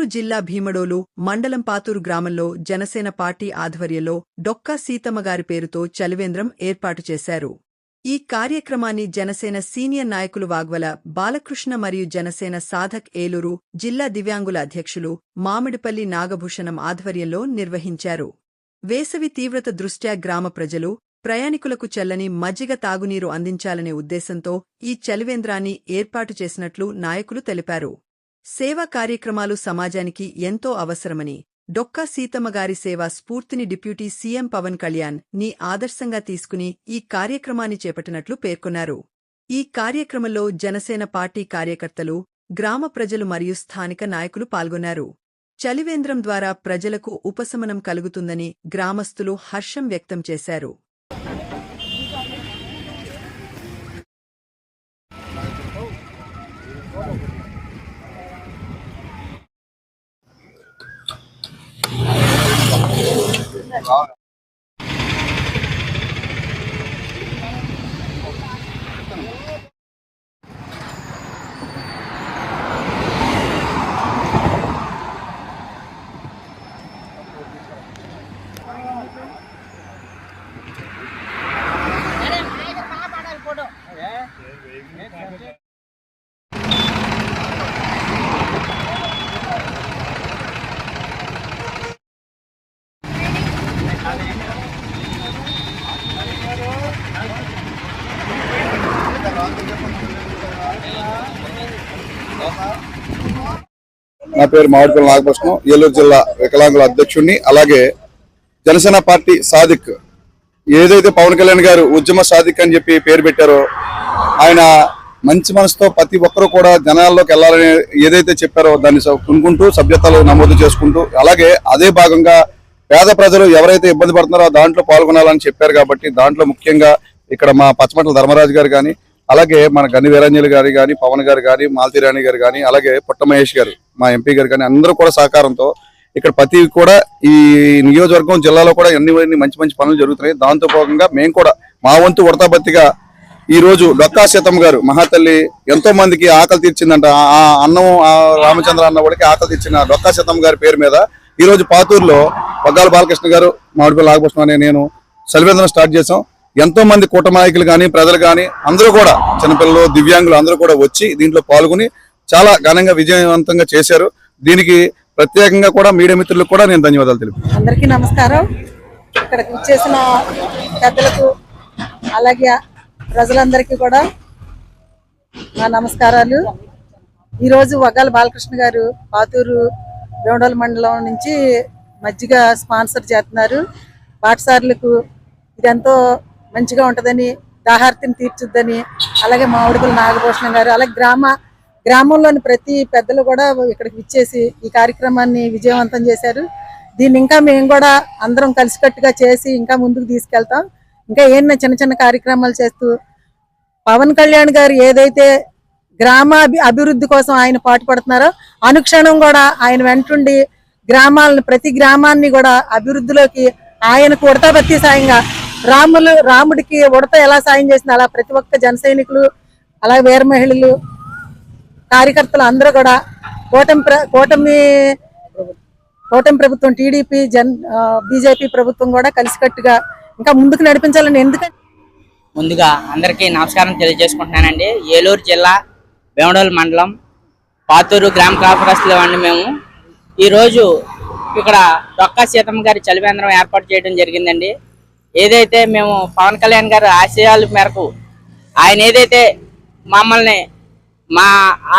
ఏలూరు జిల్లా భీమడోలు మండలం పాతూరు గ్రామంలో జనసేన పార్టీ ఆధ్వర్యంలో డొక్కా సీతమ్మగారి పేరుతో చలివేంద్రం ఏర్పాటు చేశారు. ఈ కార్యక్రమాన్ని జనసేన సీనియర్ నాయకులు వాగ్వల బాలకృష్ణ మరియు జనసేన సాధక్ ఏలూరు జిల్లా దివ్యాంగుల అధ్యక్షులు మామిడిపల్లి నాగభూషణం ఆధ్వర్యంలో నిర్వహించారు. వేసవి తీవ్రత దృష్ట్యా గ్రామ ప్రజలు, ప్రయాణికులకు చల్లని మజ్జిగ తాగునీరు అందించాలనే ఉద్దేశంతో ఈ చలివేంద్రాన్ని ఏర్పాటు చేసినట్లు నాయకులు తెలిపారు. సేవా కార్యక్రమాలు సమాజానికి ఎంతో అవసరమని, డొక్కా సీతమ్మగారి సేవా స్ఫూర్తిని డిప్యూటీ సీఎం పవన్ కళ్యాణ్ ని ఆదర్శంగా తీసుకుని ఈ కార్యక్రమాన్ని చేపట్టినట్లు పేర్కొన్నారు. ఈ కార్యక్రమంలో జనసేన పార్టీ కార్యకర్తలు, గ్రామ ప్రజలు మరియు స్థానిక నాయకులు పాల్గొన్నారు. చలివేంద్రం ద్వారా ప్రజలకు ఉపశమనం కలుగుతుందని గ్రామస్తులు హర్షం వ్యక్తం చేశారు. నా పేరు మామిడిపల్లి నాగభూషణం, ఏలూరు జిల్లా వికలాంగుల అధ్యక్షుడిని. అలాగే జనసేన పార్టీ సాదిక్, ఏదైతే పవన్ కళ్యాణ్ గారు ఉద్యమ సాదిక్ అని చెప్పి పేరు పెట్టారో, ఆయన మంచి మనసుతో ప్రతి ఒక్కరూ కూడా జనాల్లోకి వెళ్లాలని ఏదైతే చెప్పారో దాన్ని కొనుక్కుంటూ సభ్యతలు నమోదు చేసుకుంటూ, అలాగే అదే భాగంగా పేద ప్రజలు ఎవరైతే ఇబ్బంది పడుతున్నారో దాంట్లో పాల్గొనాలని చెప్పారు. కాబట్టి దాంట్లో ముఖ్యంగా ఇక్కడ మా పచ్చమట్ల ధర్మరాజు గారు కానీ, అలాగే మన గని వీరాంజలి గారు కానీ, పవన్ గారు కానీ, మాలతీరాణి గారు కానీ, అలాగే పుట్ట మహేష్ గారు మా ఎంపీ గారు కానీ, అందరూ కూడా సహకారంతో ఇక్కడ ప్రతి కూడా ఈ నియోజకవర్గం జిల్లాలో కూడా అన్ని మంచి మంచి పనులు జరుగుతున్నాయి. దాంతో భాగంగా మేము కూడా మా వంతు ఉడతాబత్తిగా ఈ రోజు డొక్కా సీతమ్మ గారు మహాతల్లి ఎంతో మందికి ఆకలి తీర్చిందంట. ఆ అన్నం రామచంద్ర అన్న వాడికి ఆకలి తీర్చిన డొక్కా సీతమ్మ గారి పేరు మీద ఈ రోజు పాతూరులో వగ్గాల బాలకృష్ణ గారు, మామిడిపల్లి నాగభూషణం అనే నేను చలివేంద్రం స్టార్ట్ చేసాం. ఎంతో మంది కూటమి నాయకులు కానీ, ప్రజలు కానీ అందరూ కూడా, చిన్నపిల్లలు, దివ్యాంగులు అందరూ కూడా వచ్చి దీంట్లో పాల్గొని చాలా ఘనంగా విజయవంతంగా చేశారు. దీనికి ప్రత్యేకంగా కూడా మీడియా మిత్రులకు కూడా నేను ధన్యవాదాలు తెలుపుతున్నాను. అందరికీ నమస్కారం. ఇక్కడికి వచ్చేసిన పెద్దలకు అలాగే ప్రజలందరికీ కూడా నా నమస్కారాలు. ఈరోజు వగ్గాల బాలకృష్ణ గారు పాతూరు భీమడోలు మండలం నుంచి మజ్జిగ స్పాన్సర్ చేస్తున్నారు. పాఠశాలలకు ఇదెంతో మంచిగా ఉంటుందని, దాహార్తిని తీర్చుద్దని, అలాగే మామిడిపల్లి నాగభూషణం గారు, అలాగే గ్రామంలోని ప్రతి పెద్దలు కూడా ఇక్కడికి విచ్చేసి ఈ కార్యక్రమాన్ని విజయవంతం చేశారు. దీన్ని ఇంకా మేము కూడా అందరం కలిసికట్టుగా చేసి ఇంకా ముందుకు తీసుకెళ్తాం. ఇంకా ఏమైనా చిన్న చిన్న కార్యక్రమాలు చేస్తూ పవన్ కళ్యాణ్ గారు ఏదైతే గ్రామ అభివృద్ధి కోసం ఆయన పాటుపడుతున్నారో అనుక్షణం కూడా ఆయన వెంటుండి గ్రామాలను, ప్రతి గ్రామాన్ని కూడా అభివృద్ధిలోకి ఆయనకు ఉడతాబత్తి సాయంగా రాముడికి ఉడత ఎలా సాయం చేసింది అలా ప్రతి ఒక్క జన సైనికులు, అలాగే వీర మహిళలు, కార్యకర్తలు అందరూ కూడా కూటమి ప్రభుత్వం, టీడీపీ, బీజేపీ ప్రభుత్వం కూడా కలిసికట్టుగా ఇంకా ముందుకు నడిపించాలని. ఎందుకంటే ముందుగా అందరికీ నమస్కారం తెలియజేసుకుంటున్నానండి. ఏలూరు జిల్లా భీమడోలు మండలం పాతూరు గ్రామ కాపురస్తులు అండి. మేము ఈరోజు ఇక్కడ డొక్కా సీతమ్మ గారి చలివేంద్రం ఏర్పాటు చేయడం జరిగిందండి. ఏదైతే మేము పవన్ కళ్యాణ్ గారి ఆశయాల మేరకు ఆయన ఏదైతే మమ్మల్ని మా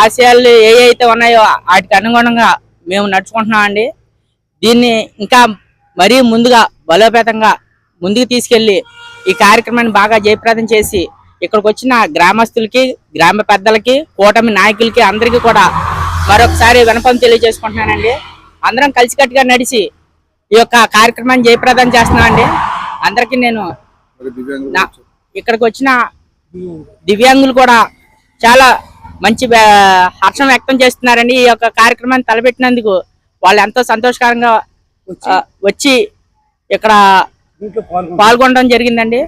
ఆశయాలు ఏవైతే ఉన్నాయో వాటికి అనుగుణంగా మేము నడుచుకుంటున్నామండి. దీన్ని ఇంకా మరీ ముందుగా బలోపేతంగా ముందుకు తీసుకెళ్లి ఈ కార్యక్రమాన్ని బాగా జయప్రదం చేసి ఇక్కడికి వచ్చిన గ్రామస్తులకి, గ్రామ పెద్దలకి, కూటమి నాయకులకి అందరికీ కూడా మరొకసారి వినపం తెలియజేసుకుంటున్నానండి. అందరం కలిసికట్టుగా నడిచి ఈ యొక్క కార్యక్రమాన్ని జయప్రదం చేస్తున్నామండి. అందరికీ నేను ఇక్కడికి వచ్చిన దివ్యాంగులు కూడా చాలా మంచి హర్షం వ్యక్తం చేస్తున్నారండి. ఈ యొక్క కార్యక్రమాన్ని తలపెట్టినందుకు వాళ్ళు ఎంతో సంతోషకరంగా వచ్చి ఇక్కడ పాల్గొనడం జరిగిందండి.